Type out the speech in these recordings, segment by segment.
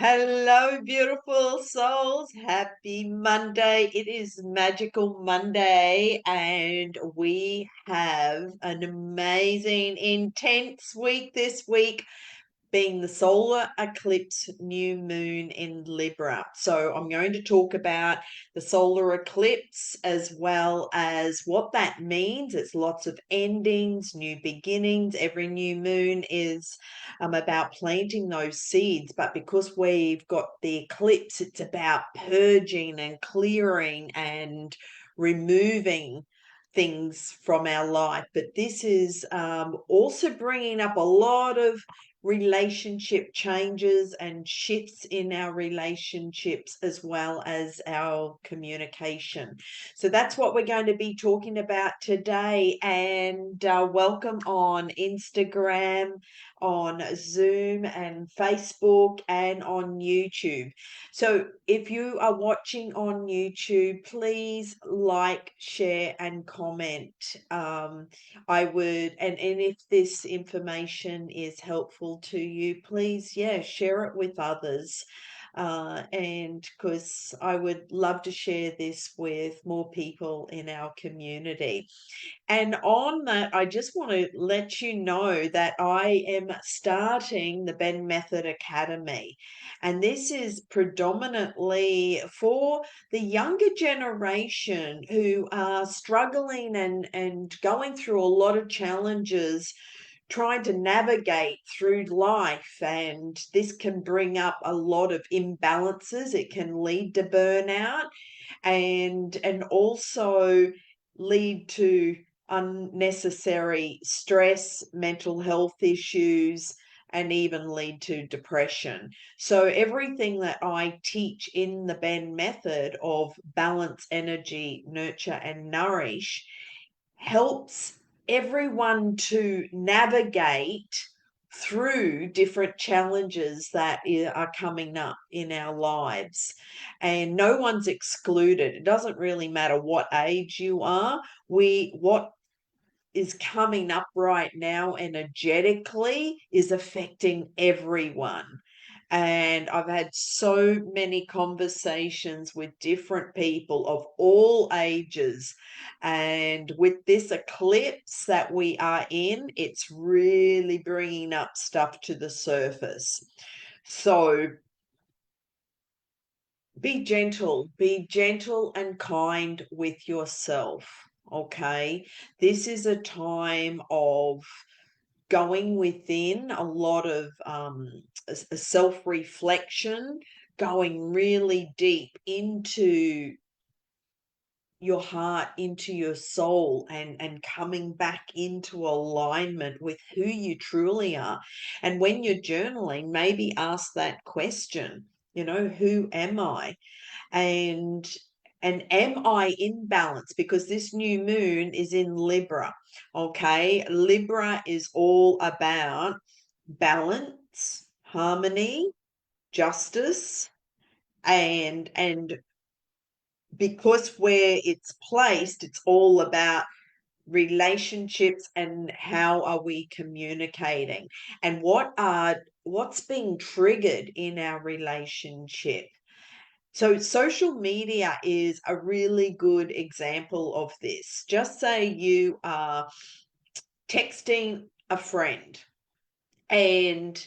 Hello, beautiful souls. Happy Monday. It is Magical Monday, and we have an amazing, intense week this week, being the Solar Eclipse New Moon in Libra. So I'm going to talk about the solar eclipse as well as what that means. It's lots of endings, new beginnings. Every new moon is about planting those seeds, but because we've got the eclipse, it's about purging and clearing and removing things from our life. But this is also bringing up a lot of relationship changes and shifts in our relationships as well as our communication. So that's what we're going to be talking about today. And welcome on Instagram, on Zoom and Facebook, and on YouTube. So if you are watching on YouTube, please like, share, and comment. I would, and if this information is helpful to you, please, yeah, share it with others. And because I would love to share this with more people in our community. And on that, I just want to let you know that I am starting the BENN Method Academy. And this is predominantly for the younger generation who are struggling and going through a lot of challenges trying to navigate through life, and this can bring up a lot of imbalances. It can lead to burnout and also lead to unnecessary stress, mental health issues, and even lead to depression. So everything that I teach in the BENN method of balance, energy, nurture, and nourish helps everyone to navigate through different challenges that are coming up in our lives, and no one's excluded. It doesn't really matter what age you are. What is coming up right now energetically is affecting everyone. And I've had so many conversations with different people of all ages. And with this eclipse that we are in, it's really bringing up stuff to the surface. So be gentle and kind with yourself. Okay. This is a time of going within, a lot of self-reflection, going really deep into your heart, into your soul, and coming back into alignment with who you truly are. And when you're journaling, maybe ask that question, who am I? And am I in balance? Because this new moon is in Libra. Okay, Libra is all about balance, harmony, justice, and because where it's placed, it's all about relationships and how are we communicating, and what's being triggered in our relationship. So social media is a really good example of this. Just say you are texting a friend, and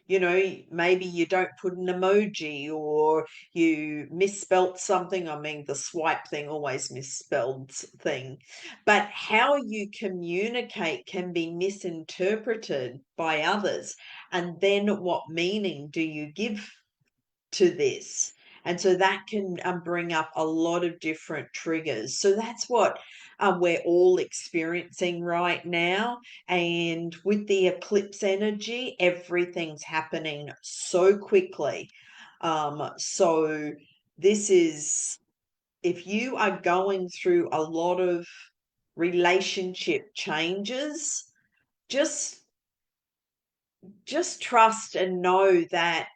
maybe you don't put an emoji, or you misspelt something. I mean, the swipe thing always misspelled thing. But how you communicate can be misinterpreted by others. And then what meaning do you give to this? And so that can bring up a lot of different triggers. So that's what we're all experiencing right now. And with the eclipse energy, everything's happening so quickly. So this is, if you are going through a lot of relationship changes, just trust and know that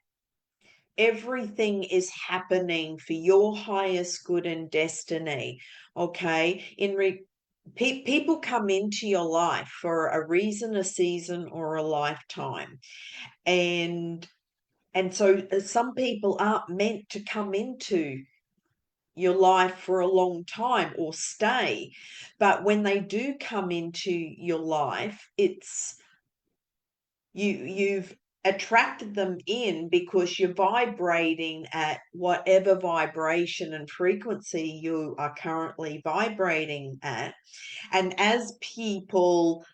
everything is happening for your highest good and destiny. Okay, people come into your life for a reason, a season, or a lifetime, and And so some people aren't meant to come into your life for a long time or stay. But when they do come into your life, it's you've attracted them in because you're vibrating at whatever vibration and frequency you are currently vibrating at. And as people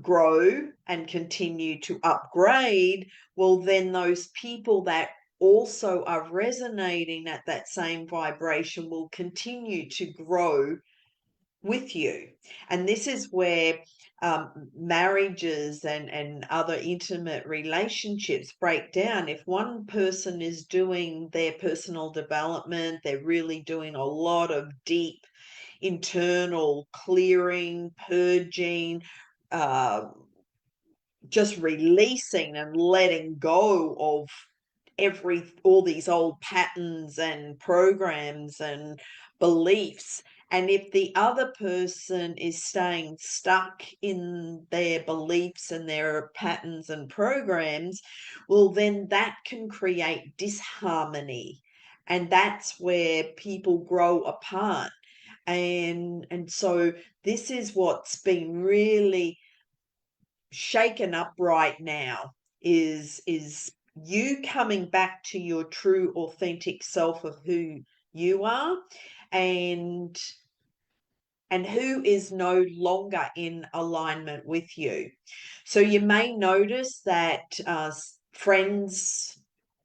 grow and continue to upgrade, well, then those people that also are resonating at that same vibration will continue to grow with you. And this is where marriages and other intimate relationships break down. If one person is doing their personal development, they're really doing a lot of deep internal clearing, purging, uh, just releasing and letting go of all these old patterns and programs and beliefs. And if the other person is staying stuck in their beliefs and their patterns and programs, well, then that can create disharmony. And that's where people grow apart. And so this is what's been really shaken up right now is you coming back to your true authentic self of who you are, and who is no longer in alignment with you. So you may notice that friends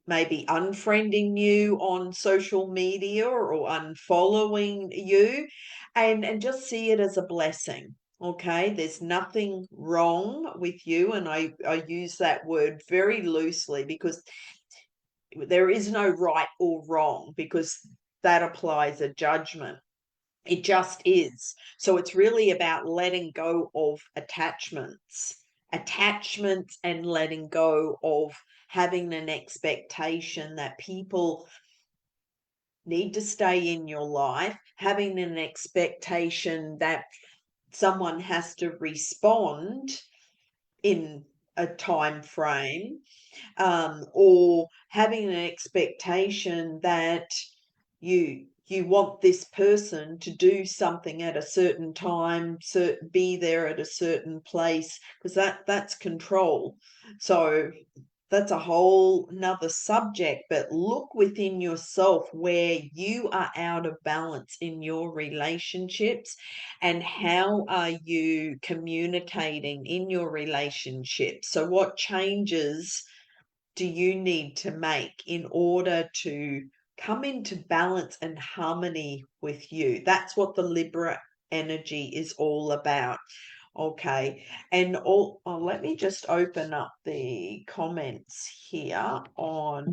may be unfriending you on social media or unfollowing you, and just see it as a blessing. Okay, there's nothing wrong with you, and I use that word very loosely because there is no right or wrong, because that applies a judgment. It just is. So it's really about letting go of attachments and letting go of having an expectation that people need to stay in your life, having an expectation that someone has to respond in a time frame, or having an expectation that you want this person to do something at a certain time, be there at a certain place, because that's control. So that's a whole nother subject. But look within yourself where you are out of balance in your relationships, and how are you communicating in your relationships. So what changes do you need to make in order to come into balance and harmony with you? That's what the Libra energy is all about. Okay, and let me just open up the comments here on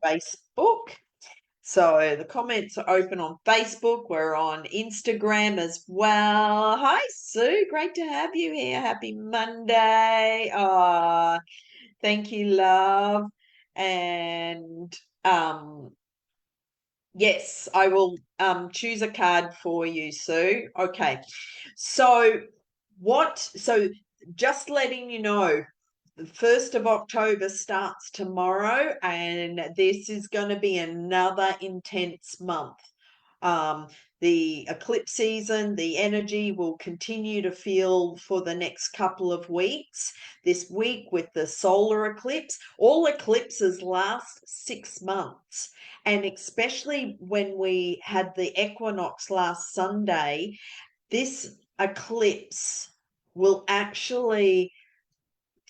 Facebook. So the comments are open on Facebook. We're on Instagram as well. Hi, Sue. Great to have you here. Happy Monday. Thank you, love. And yes, I will choose a card for you, Sue. Okay. So just letting you know, the 1st of October starts tomorrow, and this is going to be another intense month. Um, the eclipse season, the energy will continue to feel for the next couple of weeks. This week with the solar eclipse, all eclipses last 6 months. And especially when we had the equinox last Sunday, this eclipse will actually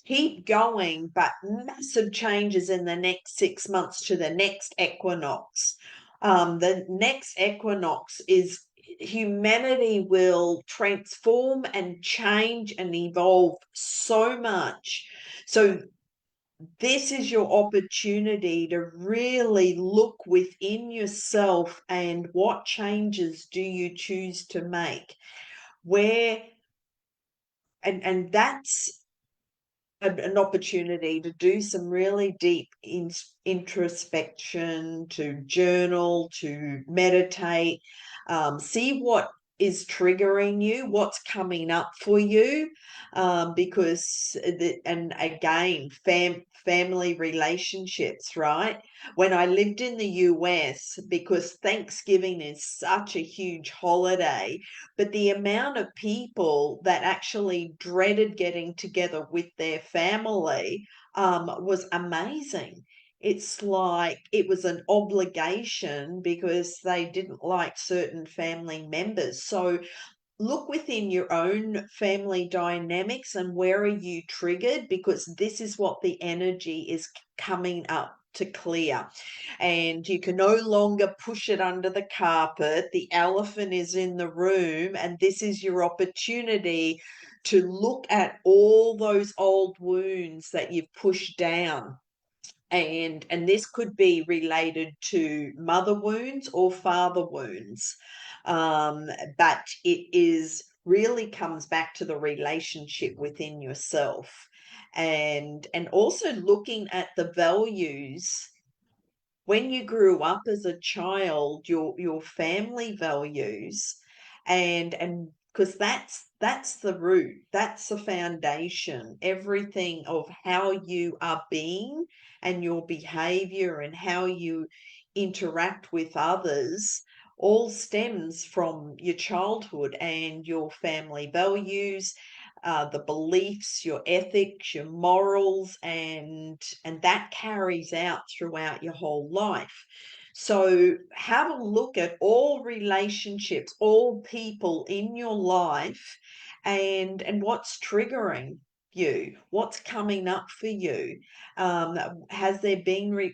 keep going, but massive changes in the next 6 months to the next equinox. The next equinox is humanity will transform and change and evolve so much. So this is your opportunity to really look within yourself, and what changes do you choose to make? Where and that's an opportunity to do some really deep introspection, to journal, to meditate, see what is triggering you, what's coming up for you, because and again, family relationships, right? When I lived in the US, because Thanksgiving is such a huge holiday, but the amount of people that actually dreaded getting together with their family was amazing. It's like it was an obligation because they didn't like certain family members. So look within your own family dynamics and where are you triggered, because this is what the energy is coming up to clear. And you can no longer push it under the carpet. The elephant is in the room, and this is your opportunity to look at all those old wounds that you've pushed down. And this could be related to mother wounds or father wounds, but it is really comes back to the relationship within yourself, and also looking at the values when you grew up as a child, your family values, and because that's the root, that's the foundation, everything of how you are being and your behavior and how you interact with others all stems from your childhood and your family values, the beliefs, your ethics, your morals, and that carries out throughout your whole life. So have a look at all relationships, all people in your life, and what's triggering you, what's coming up for you. Has there been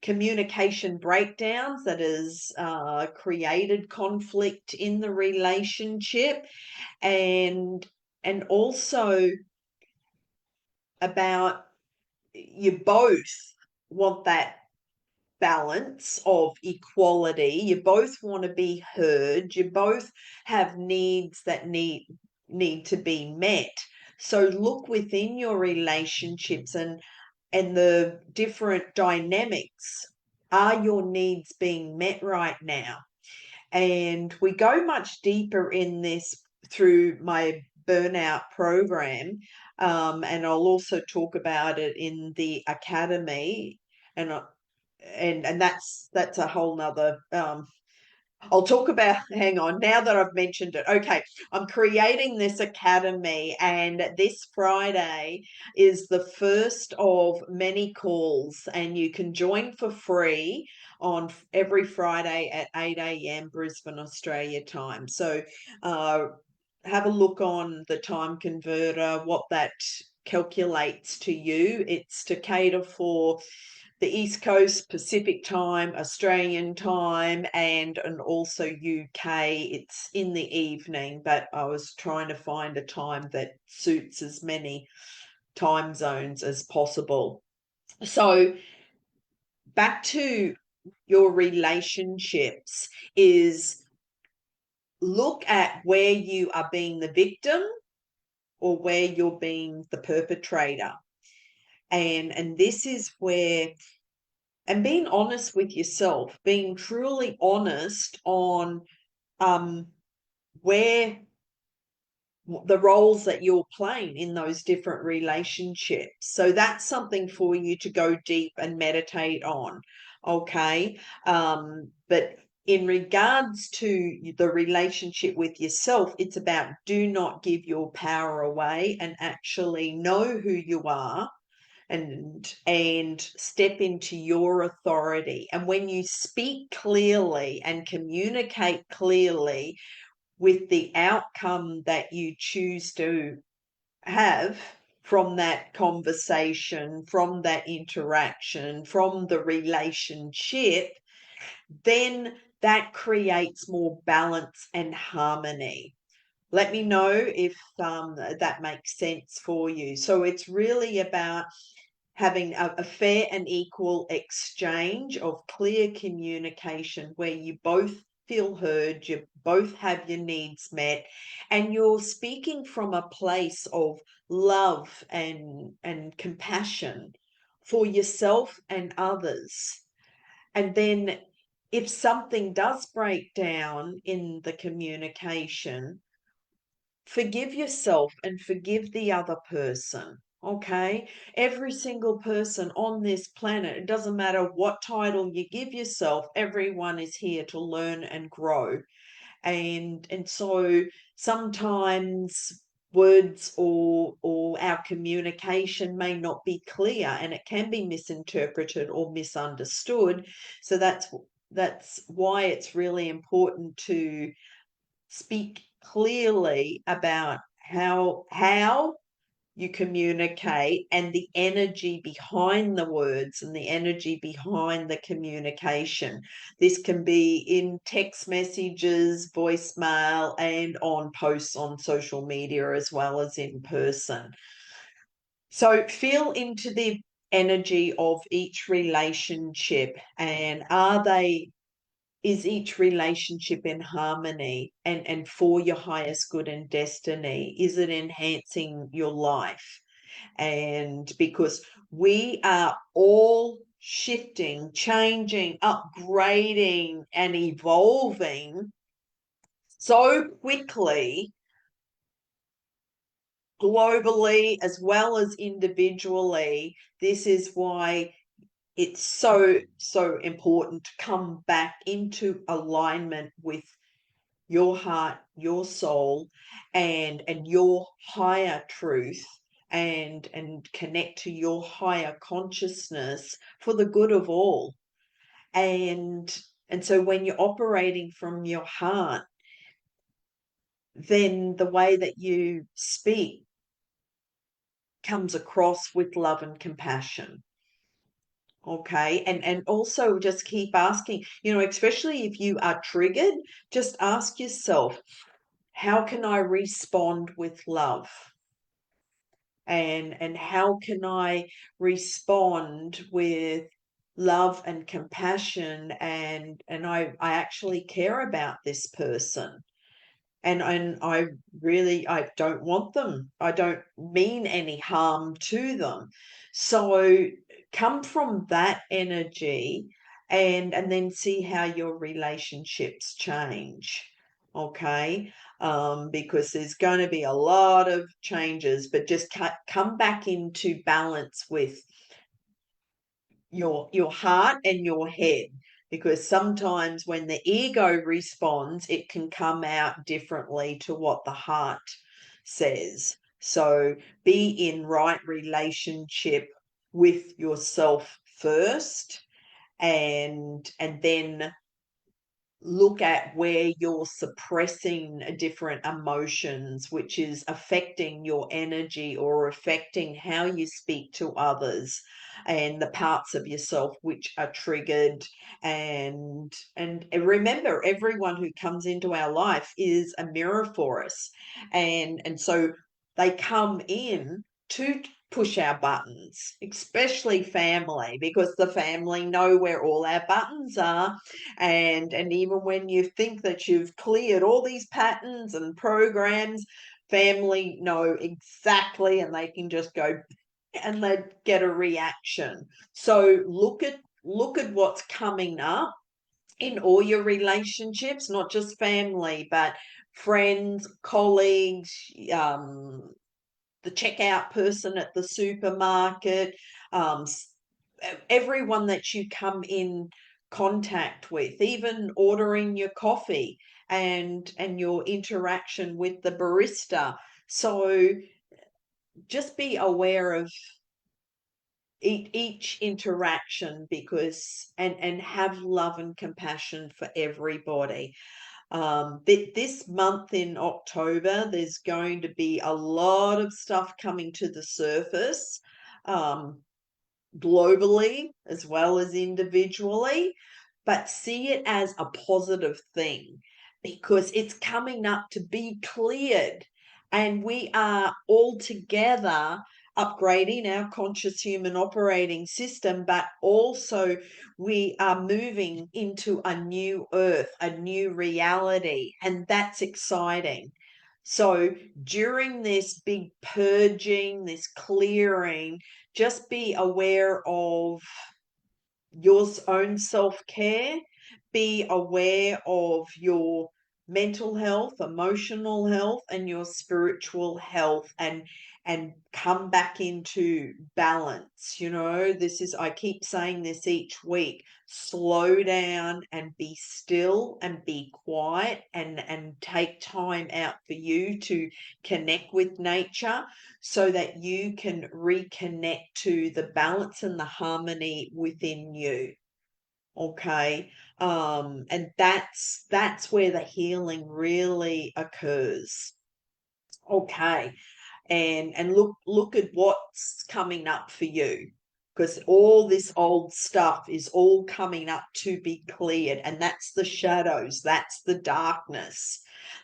communication breakdowns that has created conflict in the relationship? And also about, you both want that balance of equality, you both want to be heard, you both have needs that need to be met. So look within your relationships and the different dynamics. Are your needs being met right now? And we go much deeper in this through my Burnout program. And I'll also talk about it in the academy. And and that's a whole nother I'll talk about, hang on, now that I've mentioned it. Okay, I'm creating this academy, and this Friday is the first of many calls, and you can join for free on every Friday at 8 a.m. Brisbane, Australia time. So have a look on the time converter, what that calculates to you. It's to cater for the East Coast, Pacific time, Australian time, and also UK. It's in the evening, but I was trying to find a time that suits as many time zones as possible. So back to your relationships is look at where you are being the victim or where you're being the perpetrator. And this is where, and being honest with yourself, being truly honest on where the roles that you're playing in those different relationships. So that's something for you to go deep and meditate on. Okay. But in regards to the relationship with yourself, it's about do not give your power away and actually know who you are and step into your authority. And when you speak clearly and communicate clearly with the outcome that you choose to have from that conversation, from that interaction, from the relationship, then that creates more balance and harmony. Let me know if that makes sense for you. So it's really about having a fair and equal exchange of clear communication where you both feel heard, you both have your needs met, and you're speaking from a place of love and compassion for yourself and others. And then if something does break down in the communication, forgive yourself and forgive the other person. Okay, every single person on this planet, it doesn't matter what title you give yourself, everyone is here to learn and grow. And so sometimes words or our communication may not be clear, and it can be misinterpreted or misunderstood. So that's why it's really important to speak clearly about how you communicate and the energy behind the words and the energy behind the communication. This can be in text messages, voicemail, and on posts on social media as well as in person. So feel into the energy of each relationship, and is each relationship in harmony and for your highest good and destiny? Is it enhancing your life? And because we are all shifting, changing, upgrading, and evolving so quickly, globally as well as individually. This is why it's so important to come back into alignment with your heart, your soul, and your higher truth, and connect to your higher consciousness for the good of all. And so when you're operating from your heart, then the way that you speak comes across with love and compassion. Okay. And also just keep asking, especially if you are triggered, just ask yourself, how can I respond with love? And how can I respond with love and compassion, and I actually care about this person, and I don't want them. I don't mean any harm to them. So come from that energy, and then see how your relationships change. Okay. Because there's going to be a lot of changes, but just come back into balance with your heart and your head, because sometimes when the ego responds, it can come out differently to what the heart says. So be in right relationship with yourself first, and then look at where you're suppressing different emotions, which is affecting your energy or affecting how you speak to others, and the parts of yourself which are triggered. And remember, everyone who comes into our life is a mirror for us, and so they come in to push our buttons, especially family, because the family know where all our buttons are. And even when you think that you've cleared all these patterns and programs, family know exactly, and they can just go and they get a reaction. So look at what's coming up in all your relationships, not just family, but friends, colleagues, the checkout person at the supermarket, um, everyone that you come in contact with, even ordering your coffee, and your interaction with the barista. So just be aware of each interaction, because and have love and compassion for everybody. This month in October, there's going to be a lot of stuff coming to the surface, um, globally as well as individually, but see it as a positive thing, because it's coming up to be cleared, and we are all together upgrading our conscious human operating system, but also we are moving into a new earth, a new reality, and that's exciting. So during this big purging, this clearing, just be aware of your own self-care. be aware of your mental health, emotional health, and your spiritual health, and come back into balance. You know, this is, I keep saying this each week: slow down and be still and be quiet, and take time out for you to connect with nature, so that you can reconnect to the balance and the harmony within you. Okay. And that's where the healing really occurs. Okay. And look at what's coming up for you, because all this old stuff is all coming up to be cleared, and that's the shadows, that's the darkness,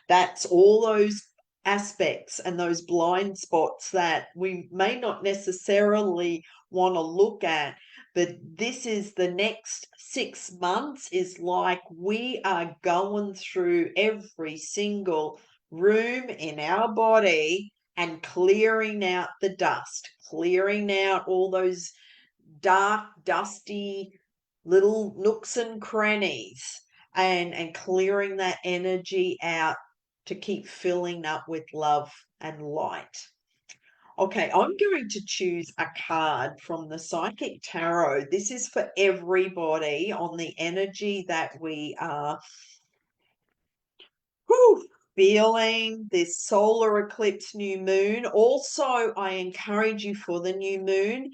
that's all those aspects and those blind spots that we may not necessarily want to look at. But this is the next 6 months, is like we are going through every single room in our body and clearing out the dust, clearing out all those dark, dusty little nooks and crannies, and clearing that energy out to keep filling up with love and light. Okay, I'm going to choose a card from the Psychic Tarot. This is for everybody on the energy that we are feeling this solar eclipse new moon. Also, I encourage you, for the new moon,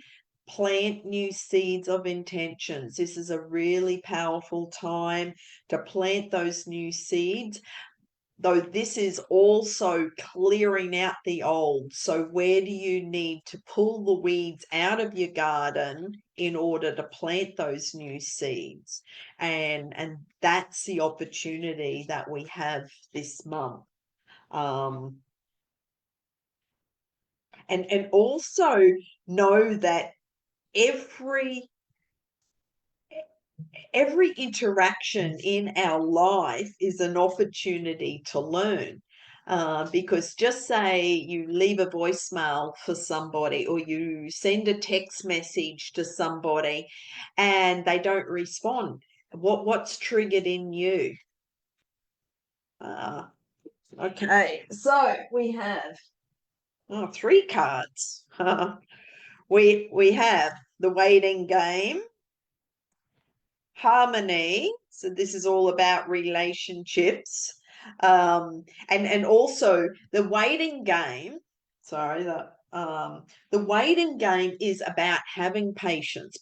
plant new seeds of intentions. This is a really powerful time to plant those new seeds, though this is also clearing out the old. So where do you need to pull the weeds out of your garden in order to plant those new seeds? And that's the opportunity that we have this month. And also know that every interaction in our life is an opportunity to learn. Because just say you leave a voicemail for somebody, or you send a text message to somebody and they don't respond. What's triggered in you? Okay, so we have 3 cards. We have the waiting game, harmony. So this is all about relationships. And also the waiting game. Sorry, the waiting game is about having patience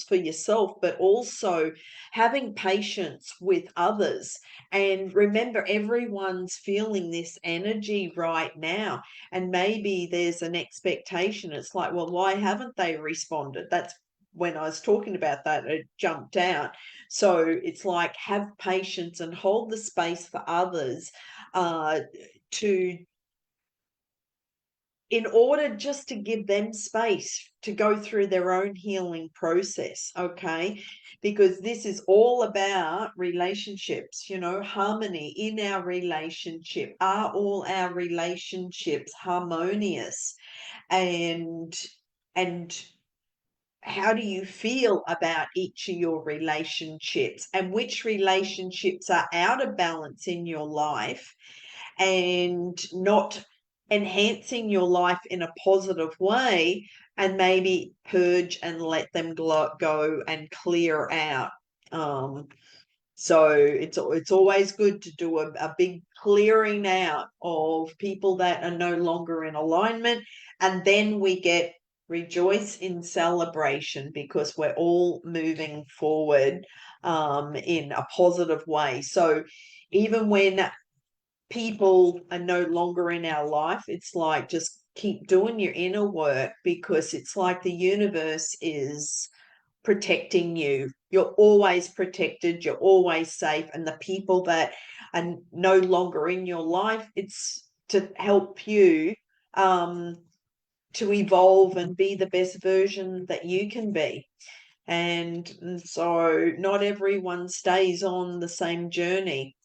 for yourself, but also having patience with others. And remember, everyone's feeling this energy right now, and maybe there's an expectation. It's like, well, why haven't they responded? That's when I was talking about that, it jumped out. So it's like, have patience and hold the space for others, to in order just to give them space to go through their own healing process. Okay, because this is all about relationships, you know, harmony in our relationship. Are all our relationships harmonious? And how do you feel about each of your relationships, and which relationships are out of balance in your life and not enhancing your life in a positive way, and maybe purge and let them go and clear out. So it's always good to do a big clearing out of people that are no longer in alignment, and then we get rejoice in celebration, because we're all moving forward in a positive way. So even when people are no longer in our life, it's like, just keep doing your inner work, because it's like the universe is protecting you. You're always protected, you're always safe. And the people that are no longer in your life, it's to help you to evolve and be the best version that you can be. And so not everyone stays on the same journey.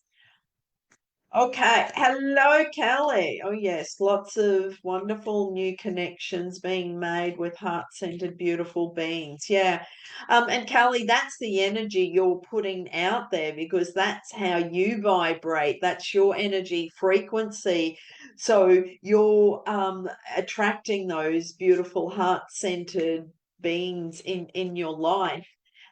Okay, hello, Kelly. Oh, yes, lots of wonderful new connections being made with heart-centered, beautiful beings. Yeah. And Kelly, that's the energy you're putting out there because that's how you vibrate. That's your energy frequency. So you're attracting those beautiful heart-centered beings in your life.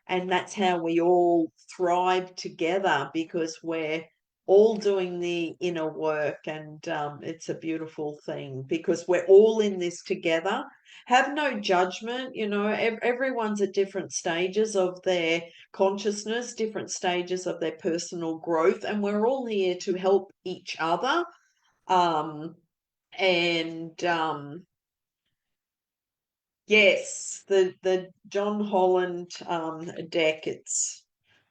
And that's how we all thrive together because we're all doing the inner work, and it's a beautiful thing because we're all in this together. Have no judgment. Everyone's at different stages of their consciousness, different stages of their personal growth, and we're all here to help each other. And yes, the John Holland deck, it's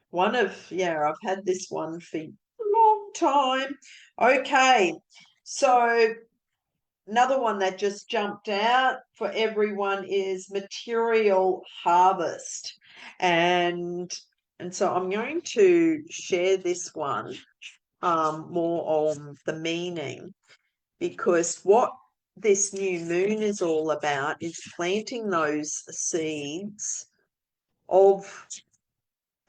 one of, yeah, I've had this one for a long time. Okay, so another one that just jumped out for everyone is material harvest. And and so I'm going to share this one more on the meaning, because what this new moon is all about is planting those seeds of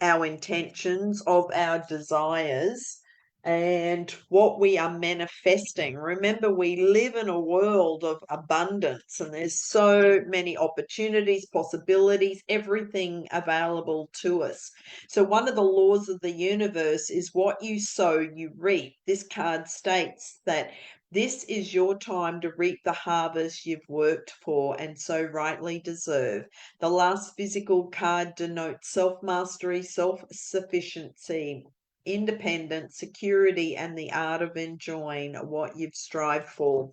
our intentions, of our desires, and what we are manifesting. Remember, we live in a world of abundance, and there's so many opportunities, possibilities, everything available to us. So, one of the laws of the universe is what you sow, you reap. This card states that this is your time to reap the harvest you've worked for and so rightly deserve. The last physical card denotes self-mastery, self-sufficiency, independence, security, and the art of enjoying what you've strived for.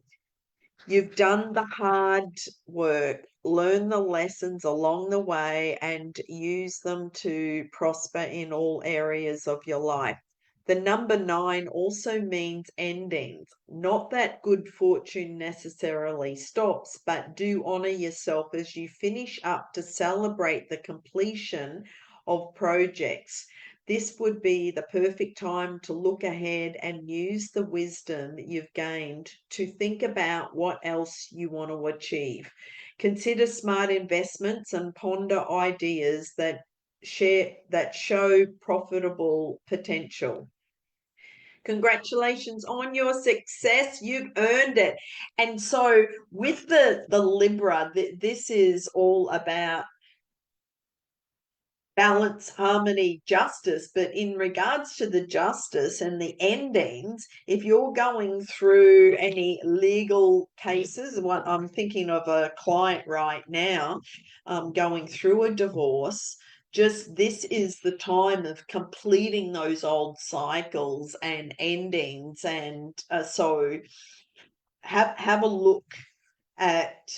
You've done the hard work, learn the lessons along the way, and use them to prosper in all areas of your life. The number 9 also means endings. Not that good fortune necessarily stops, but do honor yourself as you finish up to celebrate the completion of projects. This would be the perfect time to look ahead and use the wisdom you've gained to think about what else you want to achieve. Consider smart investments and ponder ideas that show profitable potential. Congratulations on your success. You've earned it. And so with the Libra, this is all about balance, harmony, justice. But in regards to the justice and the endings, if you're going through any legal cases, what I'm thinking of a client right now, going through a divorce, just this is the time of completing those old cycles and endings. And so have a look at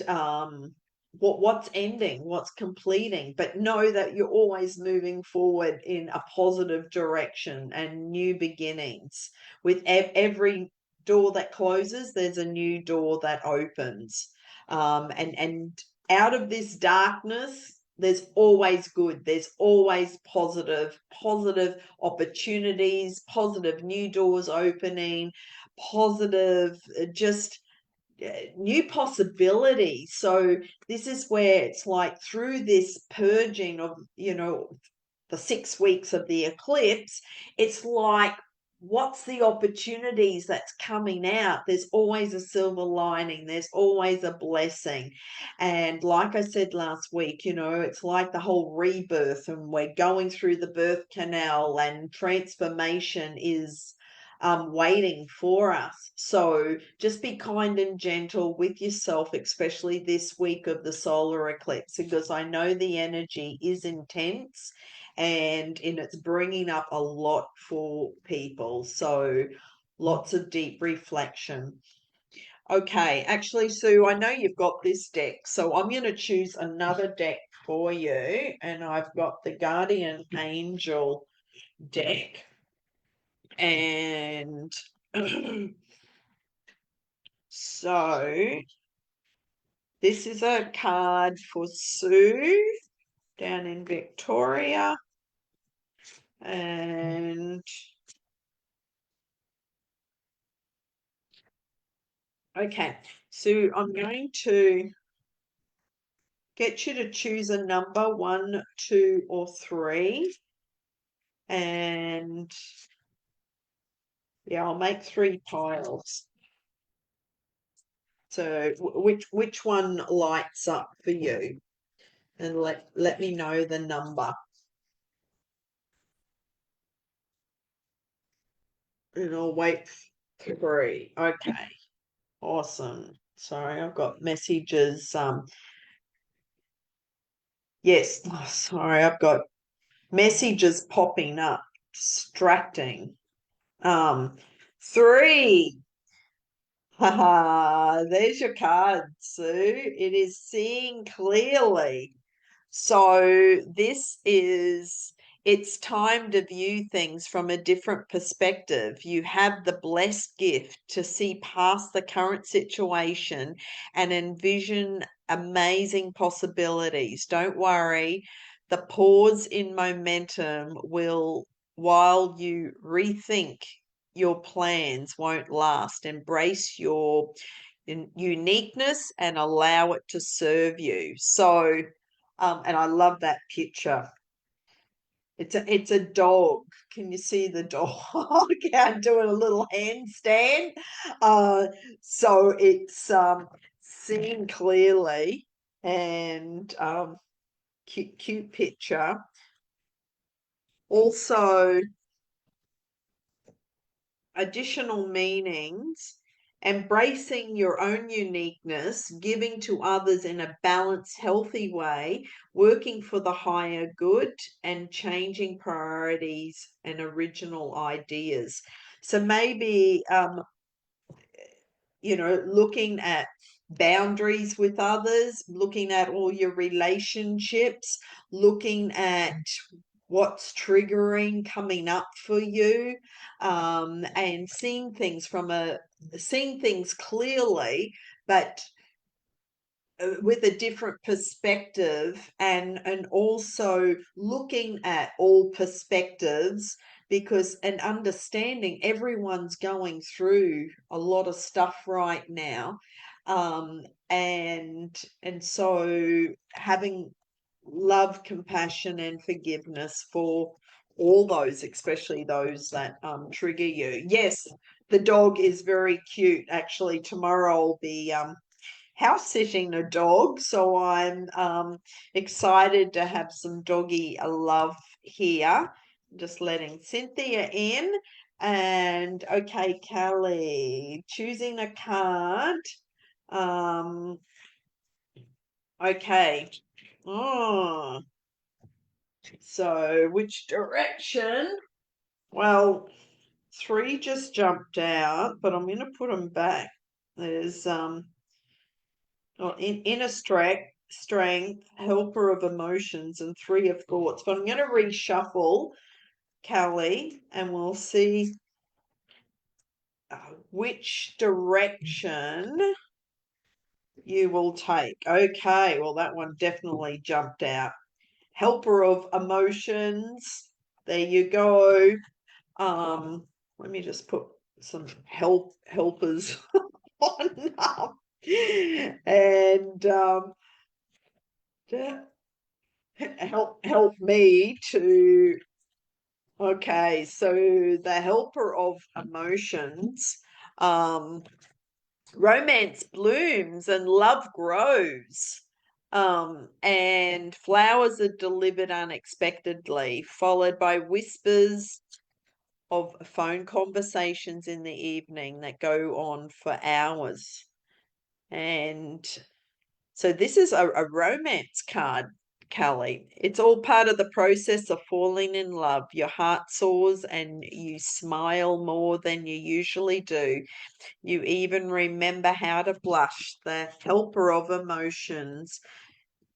what's ending, what's completing, but know that you're always moving forward in a positive direction and new beginnings. With every door that closes, there's a new door that opens. And out of this darkness, there's always good. There's always positive opportunities, positive new doors opening, positive, just new possibilities. So this is where it's like through this purging of, the 6 weeks of the eclipse, it's like, what's the opportunities that's coming out? There's always a silver lining, there's always a blessing. And like I said last week, it's like the whole rebirth, and we're going through the birth canal, and transformation is waiting for us. So just be kind and gentle with yourself, especially this week of the solar eclipse, because I know the energy is intense, and it's bringing up a lot for people. So lots of deep reflection. Okay, actually, Sue, I know you've got this deck, so I'm going to choose another deck for you, and I've got the Guardian Angel deck. And so this is a card for Sue down in Victoria. And Okay, so I'm going to get you to choose a number, 1, 2, or 3. And yeah, I'll make 3 piles. So which one lights up for you? And let me know the number. And I'll wait for 3. Okay. Awesome. Sorry, I've got messages. Yes. Oh, sorry, I've got messages popping up. Distracting. 3. Haha, there's your card, Sue. It is seeing clearly. So it's time to view things from a different perspective. You have the blessed gift to see past the current situation and envision amazing possibilities. Don't worry, the pause in momentum will, while you rethink your plans, won't last. Embrace your uniqueness and allow it to serve you. So, and I love that picture. It's a dog. Can you see the dog? I'm doing a little handstand. Uh, so it's seeing clearly and cute picture. Also, additional meanings, embracing your own uniqueness, giving to others in a balanced, healthy way, working for the higher good, and changing priorities and original ideas. So maybe, looking at boundaries with others, looking at all your relationships, looking at what's triggering coming up for you, and seeing things clearly, but with a different perspective, and also looking at all perspectives, because and understanding everyone's going through a lot of stuff right now, and so having love, compassion, and forgiveness for all those, especially those that trigger you. Yes, the dog is very cute. Actually, tomorrow I'll be house sitting a dog, so I'm excited to have some doggy love here. Just letting Cynthia in. And okay, Kelly, choosing a card. Um, okay. Oh, so which direction? Well, 3 just jumped out, but I'm going to put them back. There's inner strength, helper of emotions, and 3 of thoughts. But I'm going to reshuffle, Kelly, and we'll see which direction you will take. Okay, well, that one definitely jumped out. Helper of emotions. There you go. Let me just put some helpers on up. And help me to, okay, so the helper of emotions, romance blooms and love grows, and flowers are delivered unexpectedly, followed by whispers of phone conversations in the evening that go on for hours. And so this is a romance card, Kelly. It's all part of the process of falling in love. Your heart soars and you smile more than you usually do. You even remember how to blush. The helper of emotions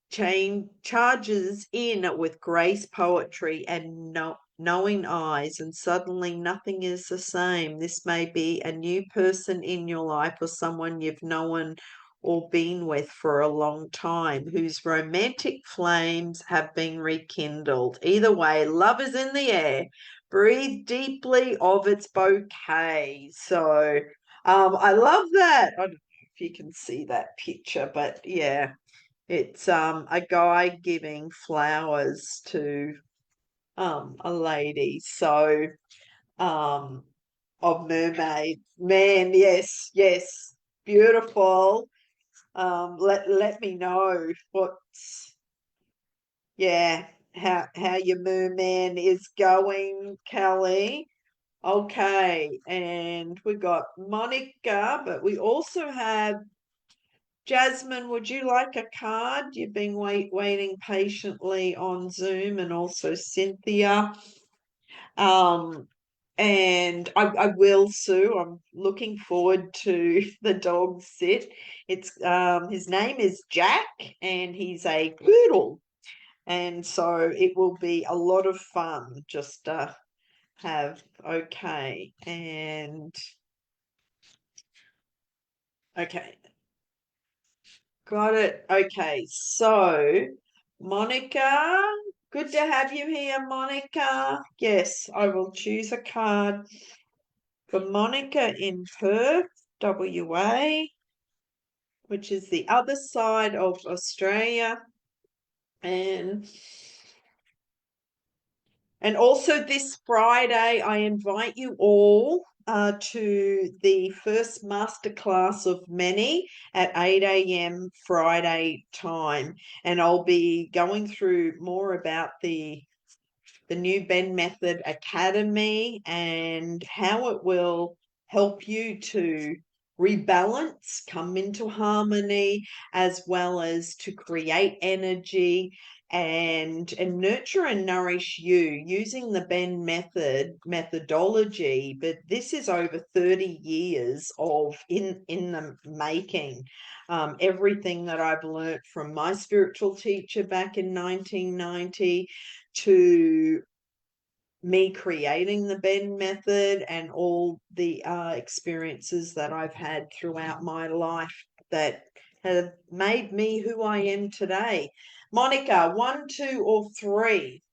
charges in with grace, poetry, and knowing eyes, and suddenly nothing is the same. This may be a new person in your life or someone you've known or been with for a long time whose romantic flames have been rekindled. Either way, love is in the air. Breathe deeply of its bouquet. So I love that. I don't know if you can see that picture, but yeah, it's a guy giving flowers to a lady. So um of mermaid. Man, yes, yes. Beautiful. Let me know what's yeah, how your merman is going, Kelly. Okay, and we got Monica, but we also have Jasmine. Would you like a card? You've been waiting patiently on Zoom, and also Cynthia. Um, and I will, Sue. I'm looking forward to the dog sit. It's his name is Jack, and he's a poodle, and so it will be a lot of fun. Just have okay, and okay, got it. Okay, so Monica, good to have you here, Monica. Yes, I will choose a card for Monica in Perth, WA, which is the other side of Australia. And also this Friday, I invite you all to the first masterclass of many at 8 a.m. Friday time. And I'll be going through more about the new BENN Method Academy and how it will help you to rebalance, come into harmony, as well as to create energy and nurture and nourish you using the BENN methodology. But this is over 30 years of in the making. Everything that I've learned from my spiritual teacher back in 1990 to me creating the BENN method and all the experiences that I've had throughout my life that have made me who I am today. Monica, one, two, or three?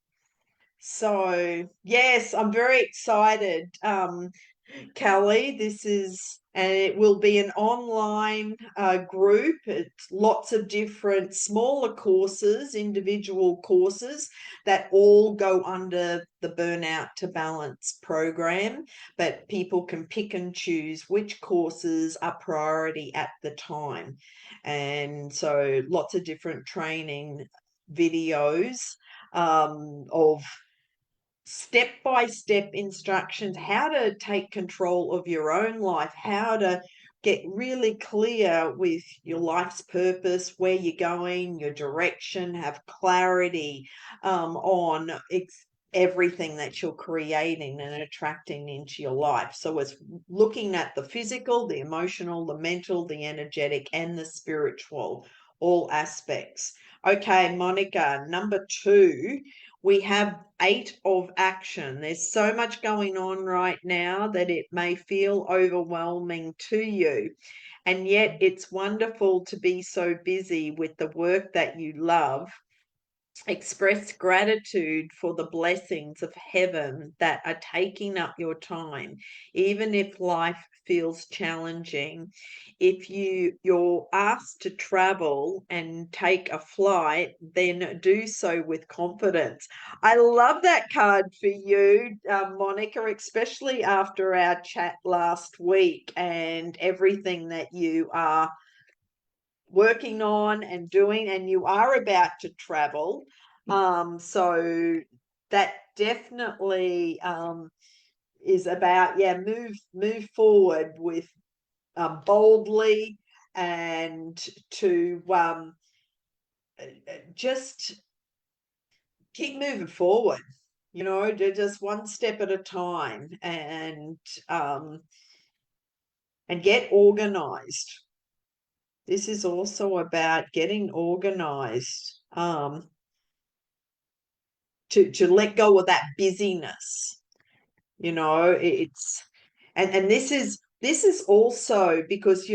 So, yes, I'm very excited. Kelly. And it will be an online group. It's lots of different smaller courses, individual courses that all go under the Burnout to Balance program. But people can pick and choose which courses are priority at the time. And so lots of different training videos of step-by-step instructions, how to take control of your own life, how to get really clear with your life's purpose, where you're going, your direction, have clarity on everything that you're creating and attracting into your life. So it's looking at the physical, the emotional, the mental, the energetic, and the spiritual, all aspects. Okay, Monica, number two, we have 8 of action. There's so much going on right now that it may feel overwhelming to you. And yet it's wonderful to be so busy with the work that you love. Express gratitude for the blessings of heaven that are taking up your time, even if life feels challenging. If you're asked to travel and take a flight, then do so with confidence. I love that card for you, Monica, especially after our chat last week and everything that you are working on and doing, and you are about to travel. So that definitely is about, yeah, move forward with boldly and to just keep moving forward, just one step at a time, um and get organized. This is also about getting organized, to let go of that busyness. It's and this is also because,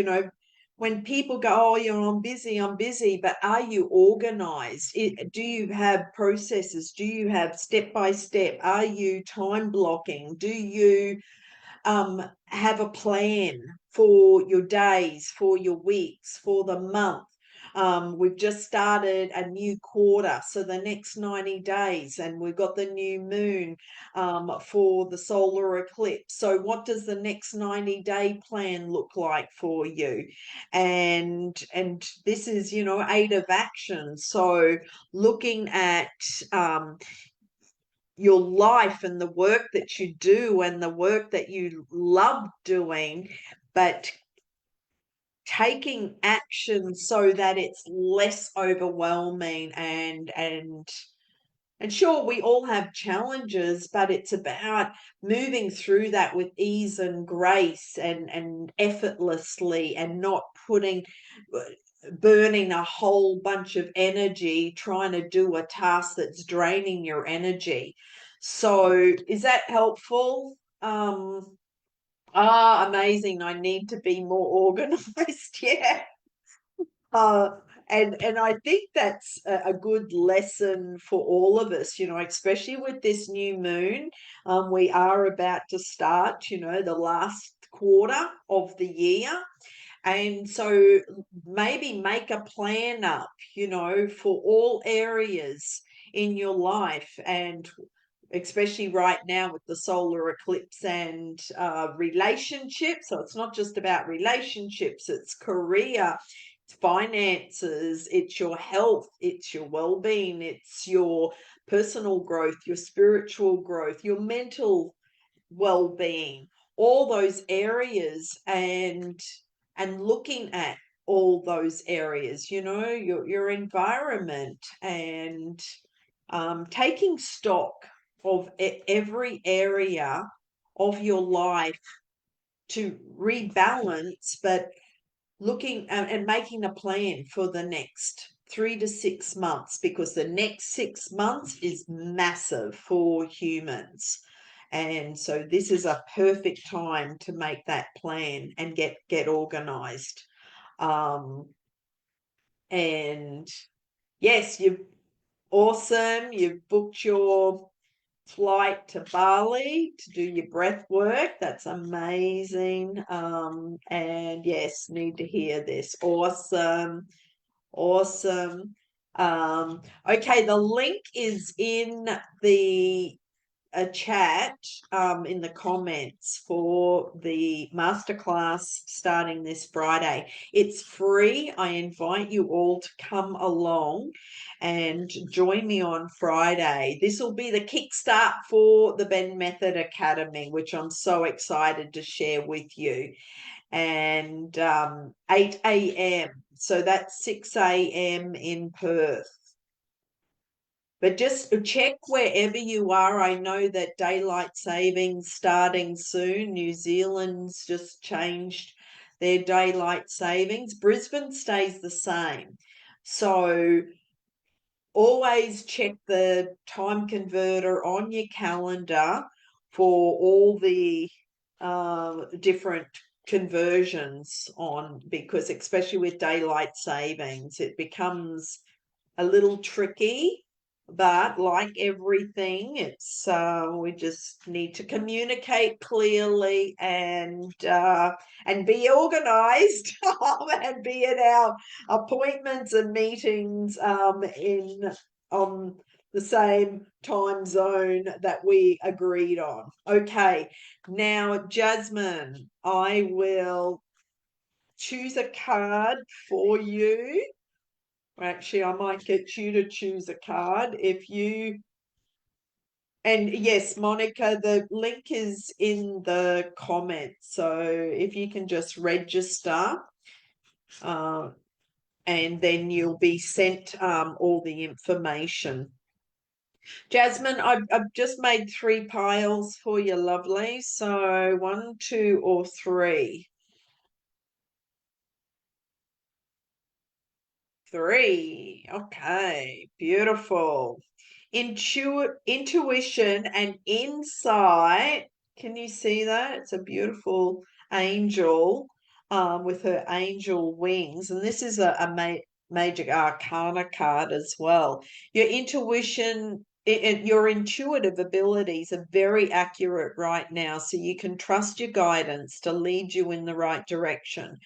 when people go, oh, I'm busy, but are you organized? Do you have processes? Do you have step by step? Are you time blocking? Do you have a plan for your days, for your weeks, for the month. We've just started a new quarter, so the next 90 days, and we've got the new moon for the solar eclipse. So what does the next 90-day plan look like for you? And this is, 8 of action. So looking at your life and the work that you do and the work that you love doing, but taking action so that it's less overwhelming. And sure, we all have challenges, but it's about moving through that with ease and grace and effortlessly, and not burning a whole bunch of energy trying to do a task that's draining your energy. So is that helpful? Amazing. I need to be more organized. Yeah. Uh, and I think that's a good lesson for all of us, especially with this new moon. We are about to start, the last quarter of the year. And so maybe make a plan up, for all areas in your life, and especially right now with the solar eclipse and relationships. So it's not just about relationships, it's career, it's finances, it's your health, it's your well-being, it's your personal growth, your spiritual growth, your mental well-being, all those areas, and looking at all those areas, your environment, and taking stock of every area of your life to rebalance, but looking and making a plan for the next 3 to 6 months, because the next 6 months is massive for humans. And so this is a perfect time to make that plan and get organized. And yes, you've awesome. You've booked your flight to Bali to do your breath work. That's amazing. And yes, need to hear this. Awesome. Awesome. Okay, the link is in the a chat in the comments for the masterclass starting this Friday. It's free. I invite you all to come along and join me on Friday. This will be the kickstart for the BENN Method Academy, which I'm so excited to share with you. And 8 a.m. So that's 6 a.m. in Perth. But just check wherever you are. I know that daylight savings starting soon. New Zealand's just changed their daylight savings. Brisbane stays the same. So always check the time converter on your calendar for all the different conversions on, because especially with daylight savings, it becomes a little tricky. But like everything, it's we just need to communicate clearly and be organized and be at our appointments and meetings in on the same time zone that we agreed on. Okay, now Jasmine, I will choose a card for you. Actually, I might get you to choose a card if you. And yes, Monica, the link is in the comments. So if you can just register, and then you'll be sent all the information. Jasmine, I've just made 3 piles for you, lovely. So 1, 2, or 3. 3. Okay, beautiful. Intuition and insight. Can you see that? It's a beautiful angel with her angel wings. And this is a major arcana card as well. Your intuition your intuitive abilities are very accurate right now, so you can trust your guidance to lead you in the right direction.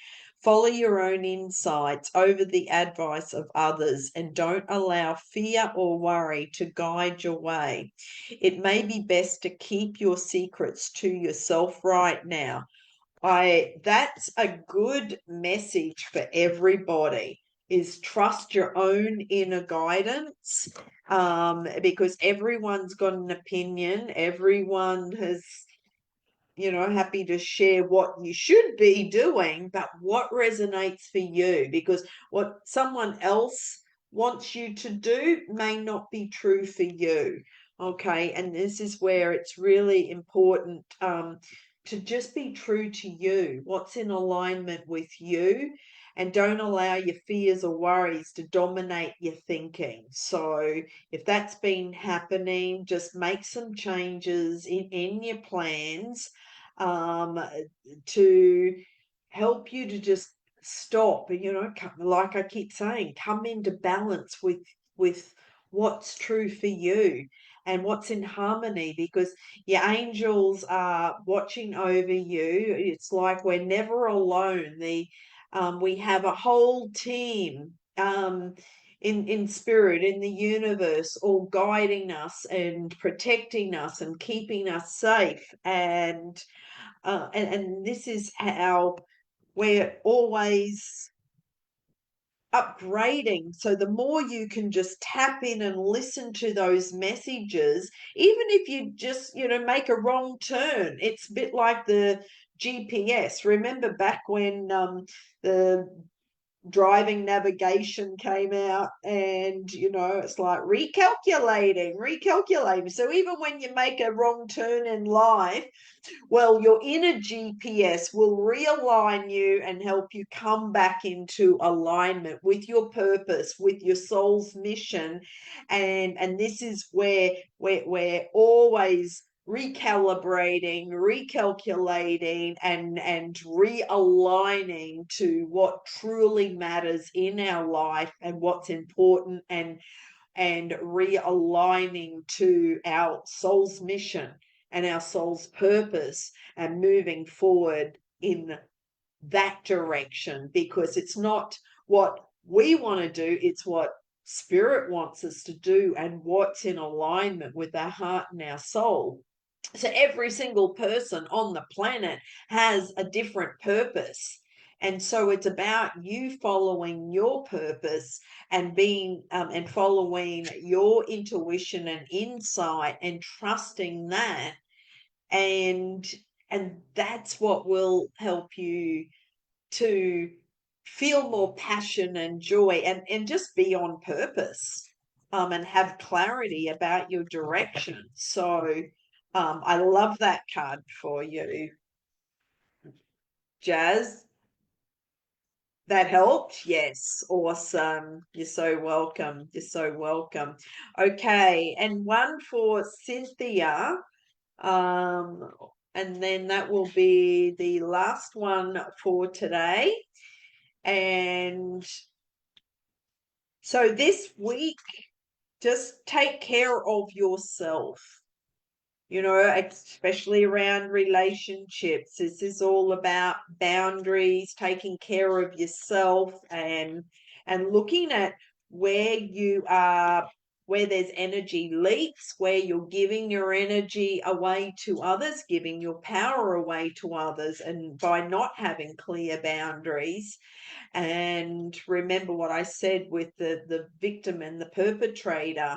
Follow your own insights over the advice of others and don't allow fear or worry to guide your way. It may be best to keep your secrets to yourself right now. That's a good message for everybody, is trust your own inner guidance, because everyone's got an opinion. Everyone has, happy to share what you should be doing, but what resonates for you, because what someone else wants you to do may not be true for you. Okay. And this is where it's really important, to just be true to you, what's in alignment with you, and don't allow your fears or worries to dominate your thinking. So if that's been happening, just make some changes in your plans, um, to help you to just stop, like I keep saying, come into balance with what's true for you and what's in harmony, because your angels are watching over you. It's like we're never alone. We have a whole team, in spirit, in the universe, all guiding us and protecting us and keeping us safe. And this is how we're always upgrading. So the more you can just tap in and listen to those messages, even if you just, make a wrong turn, it's a bit like the GPS. Remember back when the driving navigation came out, and it's like recalculating. So even when you make a wrong turn in life, well, your inner GPS will realign you and help you come back into alignment with your purpose, with your soul's mission. And this is where we're always recalibrating, recalculating, and realigning to what truly matters in our life and what's important, and realigning to our soul's mission and our soul's purpose, and moving forward in that direction, because it's not what we want to do, it's what spirit wants us to do and what's in alignment with our heart and our soul. So every single person on the planet has a different purpose. And so it's about you following your purpose and being, and following your intuition and insight and trusting that. And and that's what will help you to feel more passion and joy, and just be on purpose, and have clarity about your direction. So I love that card for you, Jazz. That helped? Yes. Awesome. You're so welcome. You're so welcome. Okay. And one for Cynthia. Um, and then that will be the last one for today. And so this week, just take care of yourself, especially around relationships. This is all about boundaries, taking care of yourself, and looking at where you are, where there's energy leaks, where you're giving your energy away to others, giving your power away to others, and by not having clear boundaries. And remember what I said with the victim and the perpetrator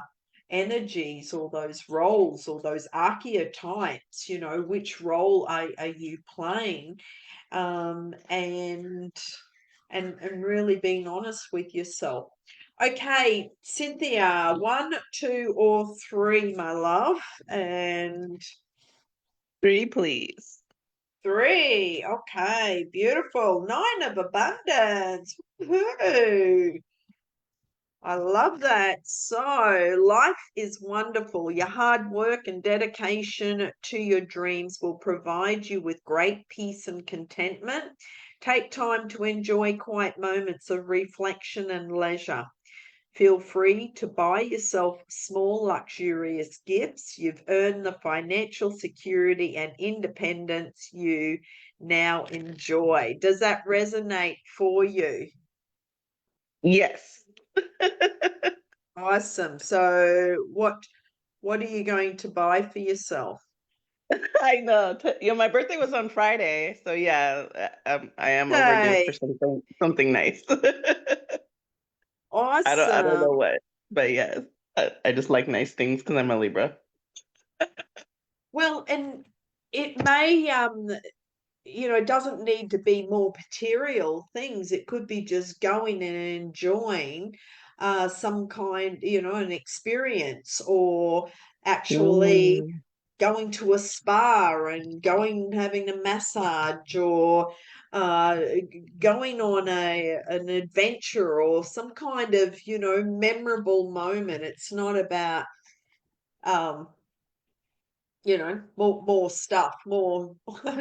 energies, or those roles, or those archetypes, which role are you playing? And really being honest with yourself. Okay, Cynthia, 1, 2, or 3, my love. And 3, please. 3. Okay, beautiful. 9 of abundance. Woohoo. I love that. So, life is wonderful. Your hard work and dedication to your dreams will provide you with great peace and contentment. Take time to enjoy quiet moments of reflection and leisure. Feel free to buy yourself small, luxurious gifts. You've earned the financial security and independence you now enjoy. Does that resonate for you? Yes. Awesome. So what are you going to buy for yourself? I know. My birthday was on Friday, so yeah, I am overdue for Okay. something nice. I don't know Awesome. what, but yes, I just like nice things because I'm a Libra. Well, and it may it doesn't need to be more material things. It could be just going and enjoying some kind, an experience, or actually Mm. going to a spa and going having a massage, or going on an adventure, or some kind of, memorable moment. It's not about um more stuff, more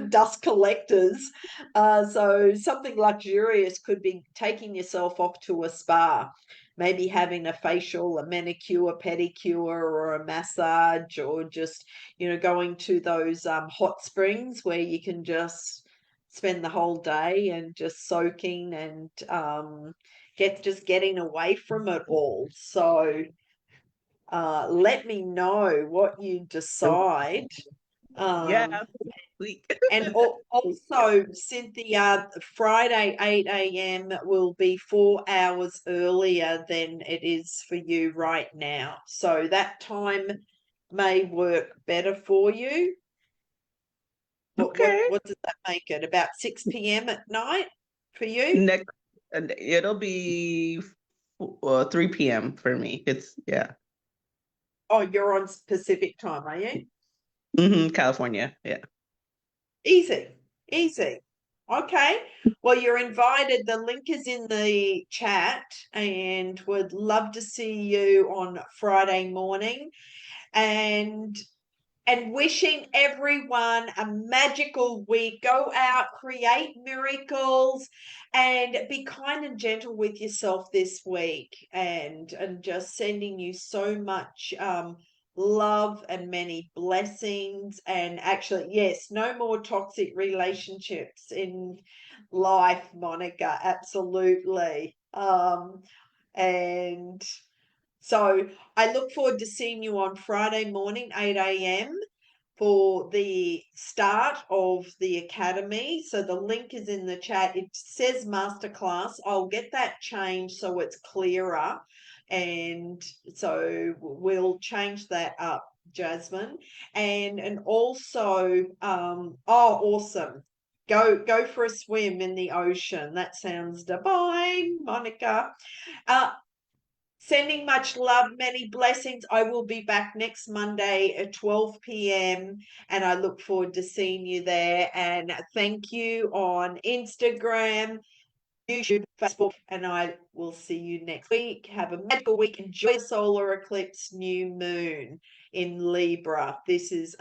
dust collectors. So something luxurious could be taking yourself off to a spa, maybe having a facial, a manicure, pedicure, or a massage, or just, going to those hot springs where you can just spend the whole day and just soaking and getting away from it all. So let me know what you decide. Yeah, Um, sweet. and Yeah. also, Cynthia, Friday 8 a.m. will be 4 hours earlier than it is for you right now. So that time may work better for you. What what Okay. what does that make it? About 6 p.m. at night for you? Next, and it'll be 3 p.m. for me. It's yeah. Oh, you're on Pacific time, are you? California. Yeah. Easy, easy. Okay. Well, you're invited. The link is in the chat, and would love to see you on Friday morning. And wishing everyone a magical week. Go out, create miracles, and be kind and gentle with yourself this week. And just sending you so much love and many blessings. And actually, yes, no more toxic relationships in life, Monica. Absolutely. And so I look forward to seeing you on Friday morning, 8 a.m., for the start of the academy. So the link is in the chat. It says masterclass. I'll get that changed so it's clearer. And so we'll change that up, Jasmine. And also, awesome. Go for a swim in the ocean. That sounds divine, Monica. Uh, Sending much love, many blessings. I will be back next Monday at 12 p.m. and I look forward to seeing you there. And thank you on Instagram, YouTube, Facebook, and I will see you next week. Have a magical week. Enjoy the solar eclipse new moon in Libra. This is